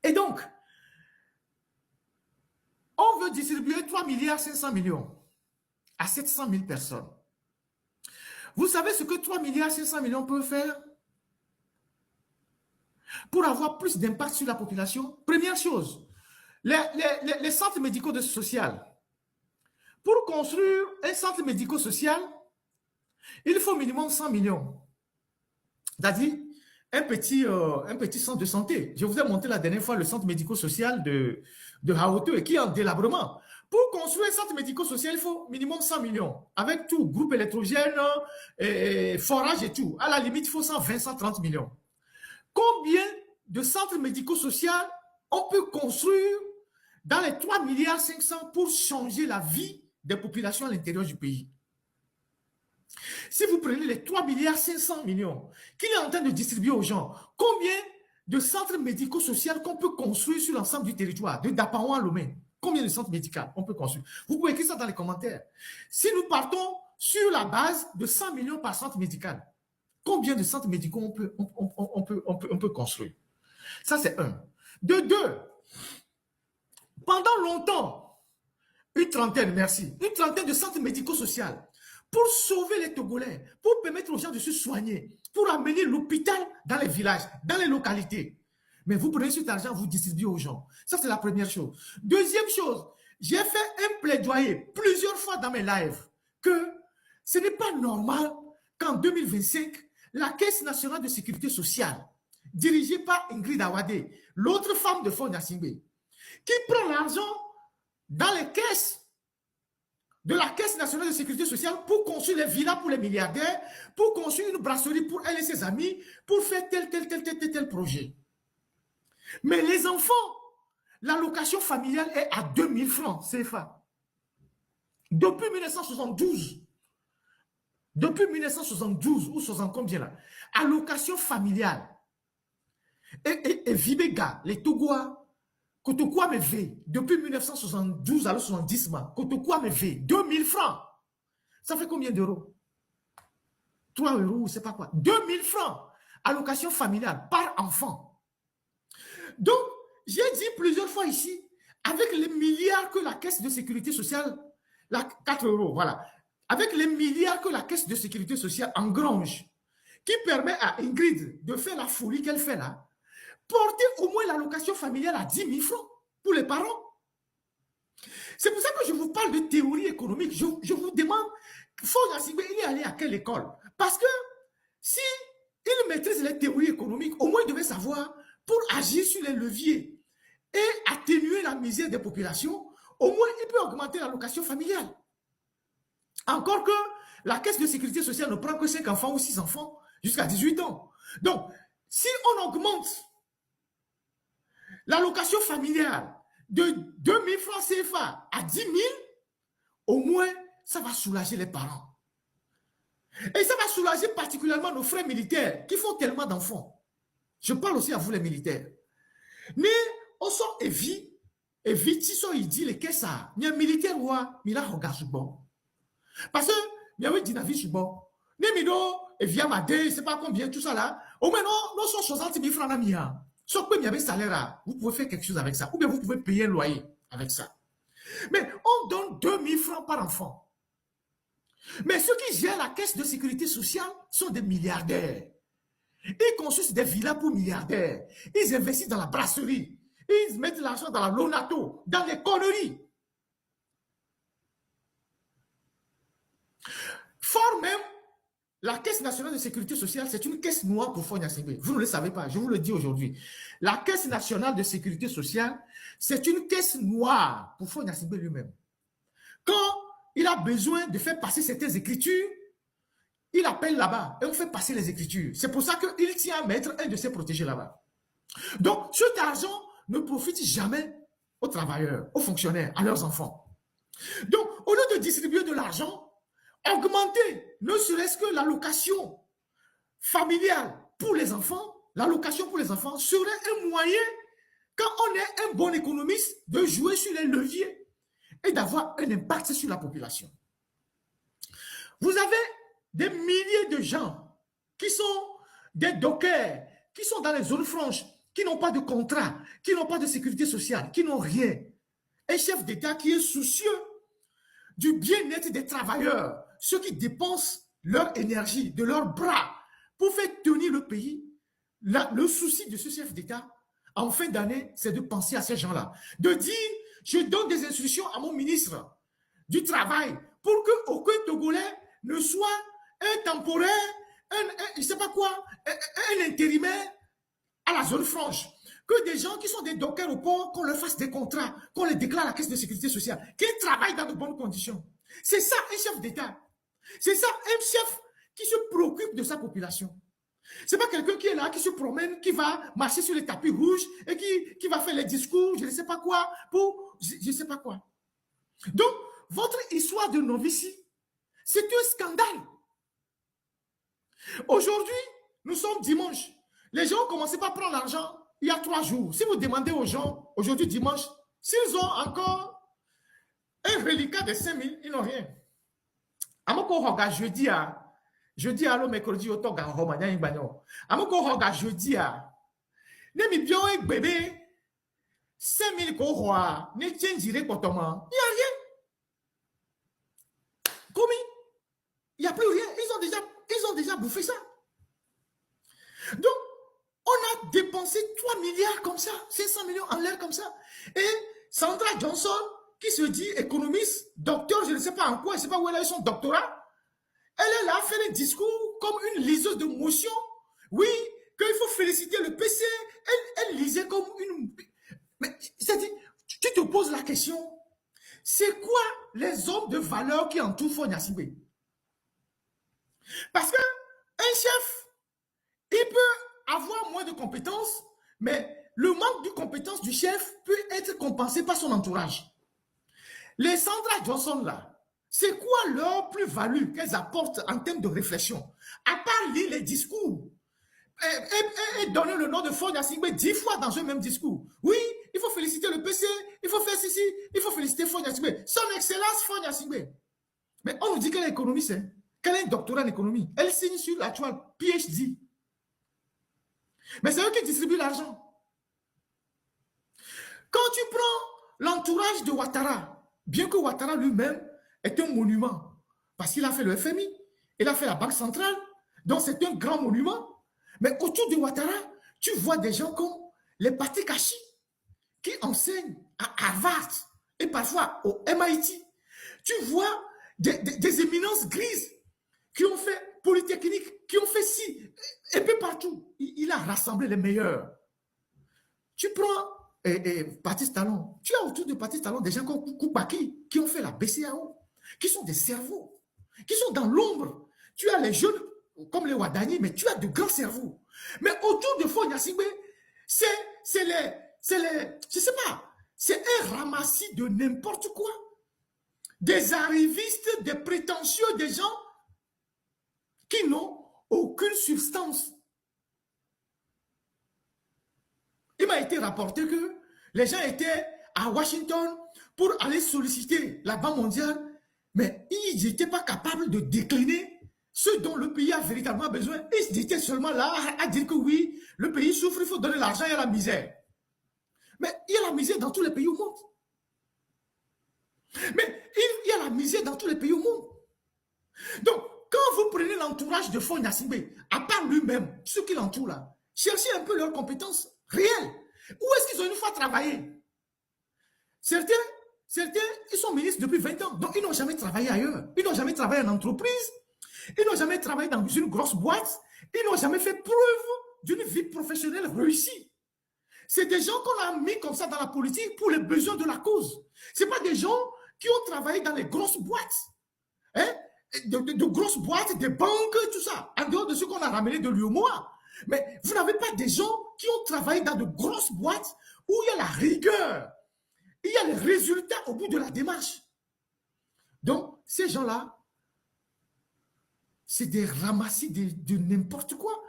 Et donc, on veut distribuer 3 milliards 500 millions à 700 000 personnes. Vous savez ce que 3 milliards 500 millions peuvent faire pour avoir plus d'impact sur la population? Première chose, les centres médicaux de social. Pour construire un centre médico-social, il faut minimum 100 millions. C'est-à-dire un petit centre de santé. Je vous ai montré la dernière fois le centre médico-social de Haote qui est en délabrement. Pour construire un centre médico-social, il faut minimum 100 millions. Avec tout, groupe électrogène, forage et tout. À la limite, il faut 120, 130 millions. Combien de centres médico-sociaux on peut construire dans les 3 milliards 500 pour changer la vie des populations à l'intérieur du pays? Si vous prenez les 3 milliards 500 millions qu'il est en train de distribuer aux gens, combien de centres médico-sociaux qu'on peut construire sur l'ensemble du territoire, de Dapaon à Lomé? Combien de centres médicaux on peut construire? Vous pouvez écrire ça dans les commentaires. Si nous partons sur la base de 100 millions par centre médical, combien de centres médicaux on peut construire? Ça, c'est un. De deux, pendant longtemps, une trentaine de centres médico-sociaux pour sauver les Togolais, pour permettre aux gens de se soigner, pour amener l'hôpital dans les villages, dans les localités. Mais vous prenez cet argent, vous distribuez aux gens. Ça, c'est la première chose. Deuxième chose, j'ai fait un plaidoyer plusieurs fois dans mes lives que ce n'est pas normal qu'en 2025, la Caisse nationale de sécurité sociale, dirigée par Ingrid Awade, l'autre femme de Faure Gnassingbé, qui prend l'argent dans les caisses de la Caisse nationale de sécurité sociale pour construire les villas pour les milliardaires, pour construire une brasserie pour elle et ses amis, pour faire tel projet. Mais les enfants, l'allocation familiale est à 2000 francs CFA. Depuis 1972. Depuis 1972, ou 60 combien là? Allocation familiale. Et Vibega, les Togois, Kotokwa me fait, depuis 1972 à 1970, Kotokwa me fait 2000 francs. Ça fait combien d'euros? 3 euros, c'est pas quoi. 2000 francs. Allocation familiale par enfant. Donc, j'ai dit plusieurs fois ici, avec les milliards que la Caisse de sécurité sociale, 4 euros, voilà, avec les milliards que la Caisse de sécurité sociale engrange, qui permet à Ingrid de faire la folie qu'elle fait là, porter au moins l'allocation familiale à 10 000 francs pour les parents. C'est pour ça que je vous parle de théorie économique. Je vous demande, Faure Gnassingbé, il est allé à quelle école? Parce que si il maîtrise les théories économiques, au moins il devait savoir, pour agir sur les leviers et atténuer la misère des populations, au moins il peut augmenter l'allocation familiale. Encore que la Caisse de sécurité sociale ne prend que 5 enfants ou 6 enfants jusqu'à 18 ans. Donc, si on augmente l'allocation familiale de 2000 francs CFA à 10 000, au moins, ça va soulager les parents. Et ça va soulager particulièrement nos frères militaires qui font tellement d'enfants. Je parle aussi à vous les militaires. Mais on sort et vit il dit les caisses ça. Il y a un militaire ou il a regardé sur bon. Parce que il y a un dynamique sur bon. Nemido et via ma dé, c'est pas combien tout ça là. Au moins non 60 000 francs à mia. Sauf que il y avait salaire, vous pouvez faire quelque chose avec ça. Ou bien vous pouvez payer un loyer avec ça. Mais on donne 2000 francs par enfant. Mais ceux qui gèrent la Caisse de sécurité sociale sont des milliardaires. Ils construisent des villas pour milliardaires. Ils investissent dans la brasserie. Ils mettent l'argent dans la Lonato, dans les conneries. Fort même, la Caisse nationale de sécurité sociale, c'est une caisse noire pour Faure Gnassingbé. Vous ne le savez pas, je vous le dis aujourd'hui. La Caisse nationale de sécurité sociale, c'est une caisse noire pour Faure Gnassingbé lui-même. Quand il a besoin de faire passer certaines écritures, il appelle là-bas et on fait passer les écritures. C'est pour ça qu'il tient à mettre un de ses protégés là-bas. Donc, cet argent ne profite jamais aux travailleurs, aux fonctionnaires, à leurs enfants. Donc, au lieu de distribuer de l'argent, augmenter ne serait-ce que l'allocation familiale pour les enfants, l'allocation pour les enfants serait un moyen, quand on est un bon économiste, de jouer sur les leviers et d'avoir un impact sur la population. Vous avez des milliers de gens qui sont des dockers, qui sont dans les zones franches, qui n'ont pas de contrat, qui n'ont pas de sécurité sociale, qui n'ont rien. Un chef d'État qui est soucieux du bien-être des travailleurs, ceux qui dépensent leur énergie, de leurs bras, pour faire tenir le pays. Le souci de ce chef d'État, en fin d'année, c'est de penser à ces gens-là. De dire, je donne des instructions à mon ministre du Travail pour qu'aucun Togolais ne soit un temporaire, je ne sais pas quoi, un intérimaire à la zone franche. Que des gens qui sont des dockers au port, qu'on leur fasse des contrats, qu'on les déclare à la caisse de sécurité sociale, qu'ils travaillent dans de bonnes conditions. C'est ça un chef d'État. C'est ça un chef qui se préoccupe de sa population. C'est pas quelqu'un qui est là, qui se promène, qui va marcher sur les tapis rouges et qui va faire les discours, je ne sais pas quoi, pour je ne sais pas quoi. Donc, votre histoire de novice, c'est un scandale. Aujourd'hui, nous sommes dimanche. Les gens ont commencé par prendre l'argent il y a 3 jours. Si vous demandez aux gens, aujourd'hui dimanche, s'ils ont encore un reliquat de 5 000, ils n'ont rien. Amoko hoga jeudi à le mercredi au toga romania ingbanyo. Amoko hoga jeudi à ne mi bio un bébé 5 000 ko roi ne changerait potoma. Il n'y a rien. Commis, il n'y a plus rien. Ils ont déjà bouffé ça. Donc, on a dépensé 3 milliards comme ça, 500 millions en l'air comme ça. Et Sandra Johnson, qui se dit économiste, docteur, je ne sais pas en quoi, je ne sais pas où elle a eu son doctorat, elle est là, fait des discours comme une liseuse de motion. Oui, qu'il faut féliciter le PC. Elle lisait comme une... Mais c'est-à-dire, tu te poses la question, c'est quoi les hommes de valeur qui entourent Fonia Sibé? Parce qu'un chef, il peut avoir moins de compétences, mais le manque de compétences du chef peut être compensé par son entourage. Les Sandra Johnson, là, c'est quoi leur plus-value qu'elles apportent en termes de réflexion? À part lire les discours et donner le nom de Fonia Sibé 10 fois dans un même discours. Oui, il faut féliciter le PC, il faut faire ceci, il faut féliciter Fonia Sibé. Son excellence Fonia Sibé. Mais on nous dit qu'elle est économiste, hein? Qu'elle a un doctorat en économie. Elle signe sur l'actuel PhD. Mais c'est eux qui distribuent l'argent. Quand tu prends l'entourage de Ouattara, bien que Ouattara lui-même est un monument, parce qu'il a fait le FMI, il a fait la Banque centrale, donc c'est un grand monument. Mais autour de Ouattara, tu vois des gens comme les Pate Kashi, qui enseignent à Harvard et parfois au MIT. Tu vois des éminences grises qui ont fait Polytechnique, qui ont fait ci, un peu partout. Il a rassemblé les meilleurs. Tu prends Patrice Talon, tu as autour de Patrice Talon des gens comme Koupaki qui ont fait la BCAO, qui sont des cerveaux, qui sont dans l'ombre. Tu as les jeunes comme les Wadani, mais tu as de grands cerveaux. Mais autour de Fonia Sibé, c'est je sais pas, c'est un ramassis de n'importe quoi. Des arrivistes, des prétentieux, des gens qui n'ont aucune substance. Il m'a été rapporté que les gens étaient à Washington pour aller solliciter la Banque mondiale, mais ils n'étaient pas capables de décliner ce dont le pays a véritablement besoin. Ils étaient seulement là à dire que oui, le pays souffre, il faut donner l'argent, il y a la misère. Mais il y a la misère dans tous les pays au monde. Mais il y a la misère dans tous les pays au monde. Donc, quand vous prenez l'entourage de Fonia Sibé, à part lui-même, ceux qui l'entourent là, cherchez un peu leurs compétences réelles. Où est-ce qu'ils ont une fois travaillé? Certains, ils sont ministres depuis 20 ans, donc ils n'ont jamais travaillé ailleurs. Ils n'ont jamais travaillé en entreprise, ils n'ont jamais travaillé dans une grosse boîte, ils n'ont jamais fait preuve d'une vie professionnelle réussie. C'est des gens qu'on a mis comme ça dans la politique pour les besoins de la cause. Ce n'est pas des gens qui ont travaillé dans les grosses boîtes. Hein? De grosses boîtes, des banques, tout ça, en dehors de ce qu'on a ramené de l'UOMOA. Mais vous n'avez pas des gens qui ont travaillé dans de grosses boîtes où il y a la rigueur, il y a les résultats au bout de la démarche. Donc, ces gens-là, c'est des ramassis de n'importe quoi.